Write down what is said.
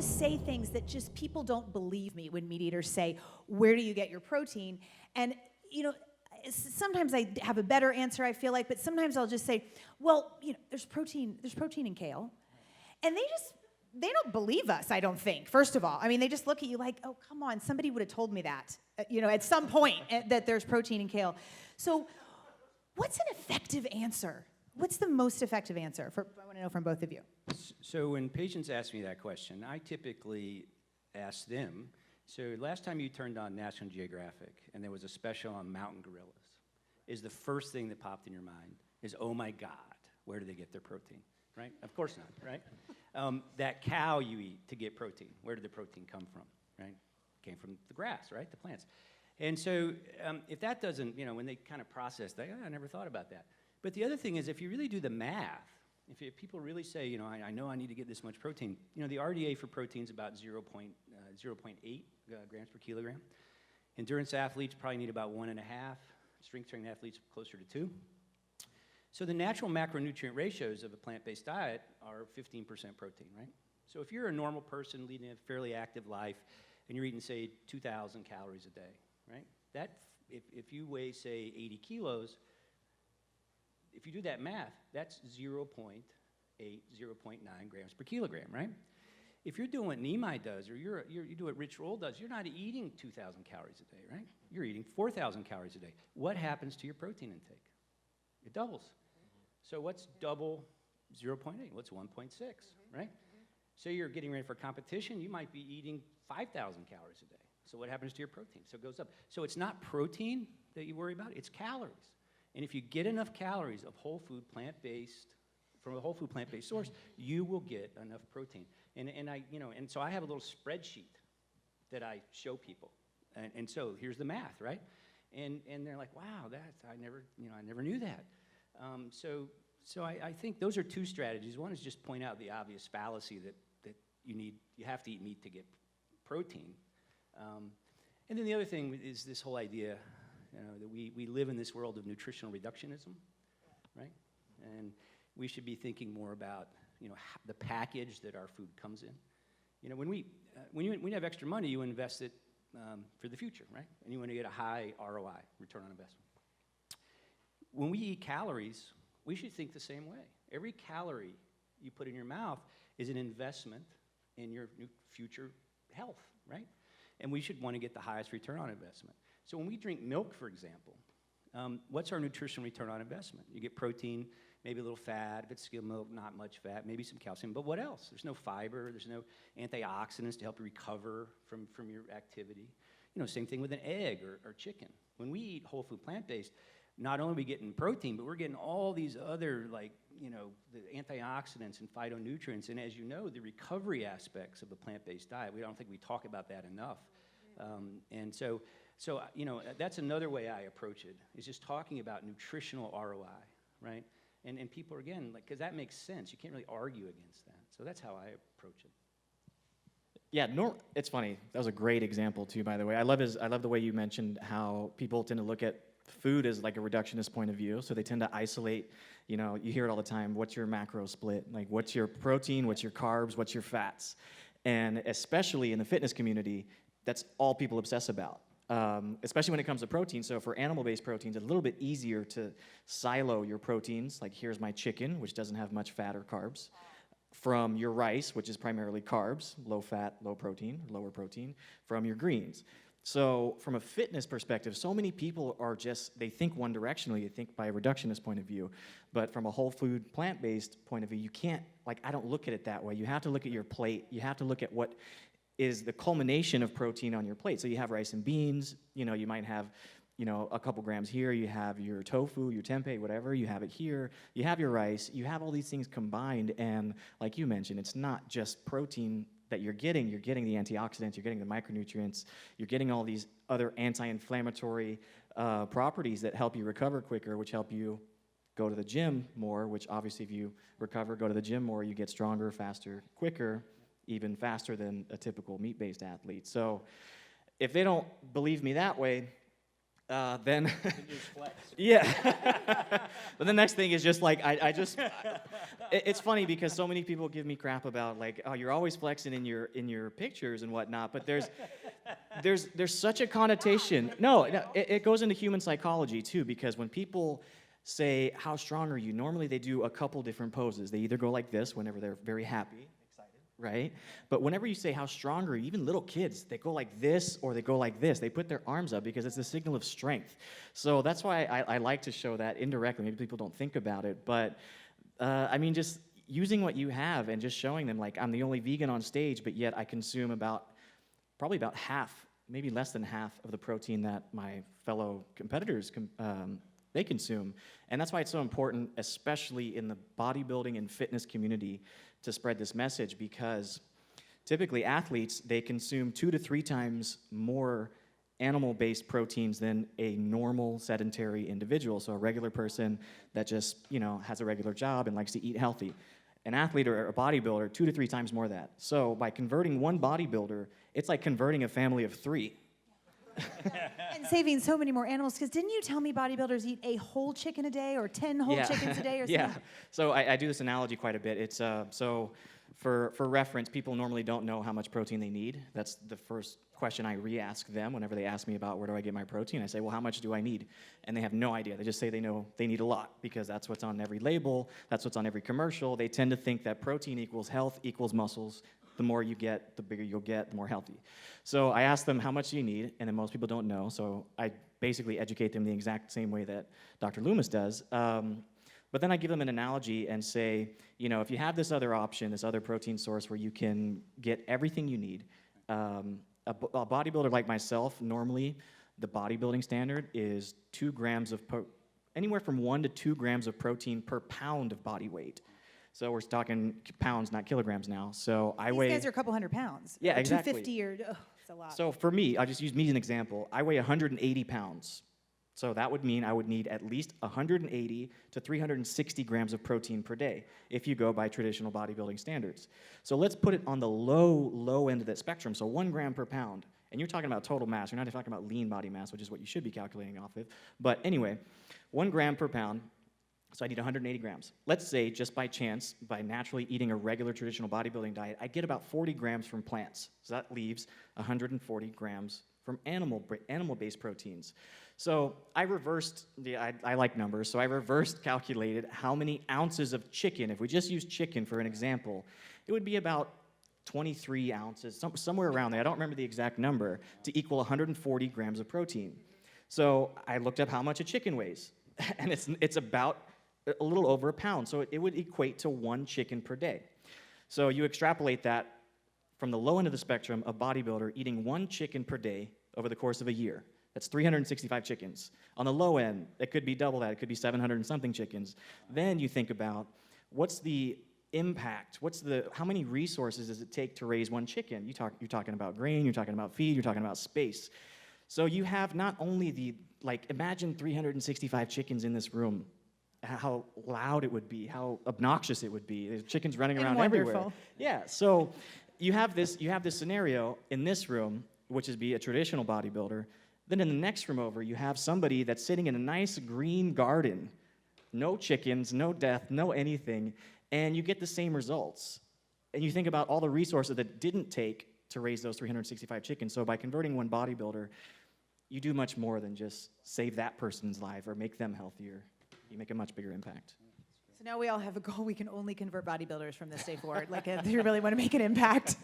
to say things that just people don't believe me when meat eaters say, where do you get your protein? And, sometimes I have a better answer, I feel like, but sometimes I'll just say, well, there's protein in kale. And they don't believe us, I don't think, first of all. I mean, they just look at you like, oh, come on, somebody would have told me that, at some point that there's protein in kale. So what's an effective answer? What's the most effective answer? I want to know from both of you. So when patients ask me that question, I typically ask them, so last time you turned on National Geographic and there was a special on mountain gorillas, is the first thing that popped in your mind is, oh my God, where do they get their protein, right? Of course not, right? That cow you eat to get protein, where did the protein come from, right? Came from the grass, right, the plants. And so if that doesn't, when they kind of process that, I never thought about that. But the other thing is, if you really do the math, if people really say, I know I need to get this much protein, the RDA for protein is about 0.8 grams per kilogram. Endurance athletes probably need about 1.5. Strength training athletes closer to 2. So the natural macronutrient ratios of a plant-based diet are 15% protein, right? So if you're a normal person leading a fairly active life and you're eating, say, 2,000 calories a day, right? That, if you weigh, say, 80 kilos, if you do that math, that's 0.8, 0.9 grams per kilogram, right? If you're doing what Nimai does, or you do what Rich Roll does, you're not eating 2,000 calories a day, right? You're eating 4,000 calories a day. What happens to your protein intake? It doubles. So what's double 0.8? What's 1.6, right? So you're getting ready for competition, you might be eating 5,000 calories a day. So what happens to your protein? So it goes up. So it's not protein that you worry about, it's calories. And if you get enough calories of whole food, plant-based, from a whole food plant-based source, you will get enough protein. And so I have a little spreadsheet that I show people. And so here's the math, right? And they're like, wow, I never knew that. So I think those are two strategies. One is just point out the obvious fallacy that you have to eat meat to get protein. And then the other thing is this whole idea that we live in this world of nutritional reductionism, right? And we should be thinking more about the package that our food comes in. When you have extra money, you invest it for the future, right? And you want to get a high ROI, return on investment. When we eat calories, we should think the same way. Every calorie you put in your mouth is an investment in your future health, right? And we should want to get the highest return on investment. So when we drink milk, for example, what's our nutritional return on investment? You get protein, maybe a little fat. If it's skim milk, not much fat, maybe some calcium. But what else? There's no fiber. There's no antioxidants to help you recover from your activity. Same thing with an egg or chicken. When we eat whole food plant-based, not only are we getting protein, but we're getting all these other, the antioxidants and phytonutrients. And as you know, the recovery aspects of a plant-based diet, I don't think we talk about that enough. And so that's another way I approach it, is just talking about nutritional ROI, right? And people, again, because that makes sense. You can't really argue against that. So that's how I approach it. Yeah, it's funny. That was a great example, too, by the way. I love the way you mentioned how people tend to look at food as like a reductionist point of view. So they tend to isolate, you hear it all the time, what's your macro split? Like, what's your protein, what's your carbs, what's your fats? And especially in the fitness community, that's all people obsess about. Especially when it comes to protein. So for animal-based proteins, it's a little bit easier to silo your proteins. Like, here's my chicken, which doesn't have much fat or carbs, from your rice, which is primarily carbs, low fat, low protein, lower protein, from your greens. So from a fitness perspective, so many people they think one directionally, they think by a reductionist point of view. But from a whole food, plant-based point of view, you can't, I don't look at it that way. You have to look at your plate. You have to look at what is the culmination of protein on your plate. So you have rice and beans, you might have, a couple grams here, you have your tofu, your tempeh, whatever, you have it here, you have your rice, you have all these things combined, and like you mentioned, it's not just protein that you're getting the antioxidants, you're getting the micronutrients, you're getting all these other anti-inflammatory properties that help you recover quicker, which help you go to the gym more, which obviously if you recover, go to the gym more, you get stronger, faster, quicker, even faster than a typical meat-based athlete. So if they don't believe me that way, Then, Just flex. yeah. But the next thing is just like, it's funny because so many people give me crap about like, oh, you're always flexing in your pictures and whatnot, but there's such a connotation. No, it goes into human psychology too, because when people say, how strong are you? Normally they do a couple different poses. They either go like this whenever they're very happy, excited, right? But whenever you say, how strong are you? Even little kids, they go like this or they go like this. They put their arms up because it's a signal of strength. So that's why I like to show that indirectly. Maybe people don't think about it, but I mean, just using what you have and just showing them, like, I'm the only vegan on stage, but yet I consume probably about half, maybe less than half of the protein that my fellow competitors they consume. And that's why it's so important, especially in the bodybuilding and fitness community, to spread this message, because typically athletes, they consume 2 to 3 times more animal-based proteins than a normal sedentary individual. So a regular person that just, has a regular job and likes to eat healthy. An athlete or a bodybuilder, 2 to 3 times more of that. So by converting one bodybuilder, it's like converting a family of 3. And saving so many more animals, because didn't you tell me bodybuilders eat a whole chicken a day or 10 whole chickens a day or something? Yeah, so I do this analogy quite a bit. It's so for reference, people normally don't know how much protein they need. That's the first question I re-ask them whenever they ask me about where do I get my protein. I say, well, how much do I need? And they have no idea. They just say they know they need a lot because that's what's on every label, that's what's on every commercial. They tend to think that protein equals health equals muscles. The more you get, the bigger you'll get, the more healthy. So I ask them, how much do you need? And then most people don't know, so I basically educate them the exact same way that Dr. Loomis does. But then I give them an analogy and say, if you have this other option, this other protein source where you can get everything you need, a bodybuilder like myself, normally the bodybuilding standard is 2 grams of, anywhere from 1 to 2 grams of protein per pound of body weight. So we're talking pounds, not kilograms now. So I weigh... These guys are a couple hundred pounds. Yeah, or exactly. 250 or, it's a lot. So for me, I'll just use me as an example. I weigh 180 pounds. So that would mean I would need at least 180 to 360 grams of protein per day if you go by traditional bodybuilding standards. So let's put it on the low end of that spectrum, so 1 gram per pound. And you're talking about total mass. You're not talking about lean body mass, which is what you should be calculating off of. But anyway, 1 gram per pound. So I need 180 grams. Let's say, just by chance, by naturally eating a regular traditional bodybuilding diet, I get about 40 grams from plants. So that leaves 140 grams from animal-based proteins. So I reversed, I like numbers, so I reversed calculated how many ounces of chicken, if we just use chicken for an example, it would be about 23 ounces, somewhere around there, I don't remember the exact number, to equal 140 grams of protein. So I looked up how much a chicken weighs, and it's about a little over a pound, so it would equate to 1 chicken per day. So you extrapolate that from the low end of the spectrum, a bodybuilder eating 1 chicken per day over the course of a year. That's 365 chickens. On the low end, it could be double that. It could be 700 and something chickens. Then you think about, what's the impact? How many resources does it take to raise 1 chicken? You're talking about grain, you're talking about feed, you're talking about space. So you have not only imagine 365 chickens in this room, how loud it would be, how obnoxious it would be. There's chickens running around everywhere. Yeah, so you have this scenario in this room, which is be a traditional bodybuilder. Then in the next room over, you have somebody that's sitting in a nice green garden, no chickens, no death, no anything, and you get the same results. And you think about all the resources that it didn't take to raise those 365 chickens. So by converting one bodybuilder, you do much more than just save that person's life or make them healthier. You make a much bigger impact. So now we all have a goal. We can only convert bodybuilders from this day forward. Like, if you really want to make an impact.